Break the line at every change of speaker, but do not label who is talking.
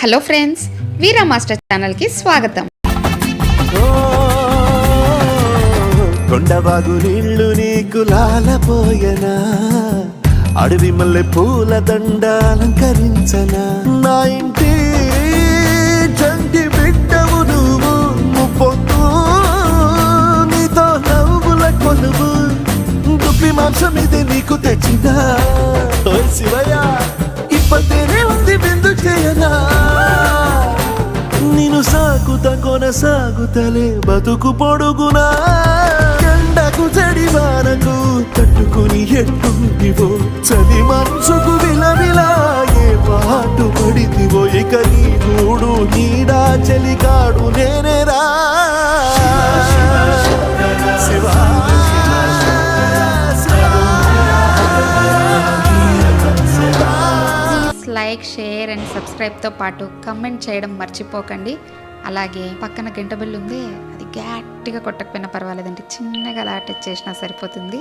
Hello friends, వీరా master ఛానల్కి స్వాగతం.
కొండవాగు నీళ్లు నీకు లాలపోయనా, అడవి మల్లె పూల దండ అలంకరించనా, నా ఇంటి చంటి బిడ్డవు నువ్వు, ముప్పొద్దు నీతో నవ్వుల కొలువు, దుప్పి మాంసం ఇది నీకు తెచ్చినా, శివయ్య ఇప్పటినే ఉంది బిందు చేయనా, నిన్ను సాగుతా కొనసాగుతలే బతుకు పొడుగునా, ఎండకు చడివానకు తట్టుకుని ఎట్టుంటివో, చలి మనసుకు విలవిలా ఏ పాటు పడితివో, ఇక నీ గూడు నీడా చెలికాడు నేనేరా. శివా
లైక్, షేర్ అండ్ సబ్స్క్రైబ్తో పాటు కమెంట్ చేయడం మర్చిపోకండి. అలాగే పక్కన గంట బెల్ ఉంది, అది గట్టిగా కొట్టకపోయినా పర్వాలేదండి, చిన్నగా అలా టచ్ చేసినా సరిపోతుంది.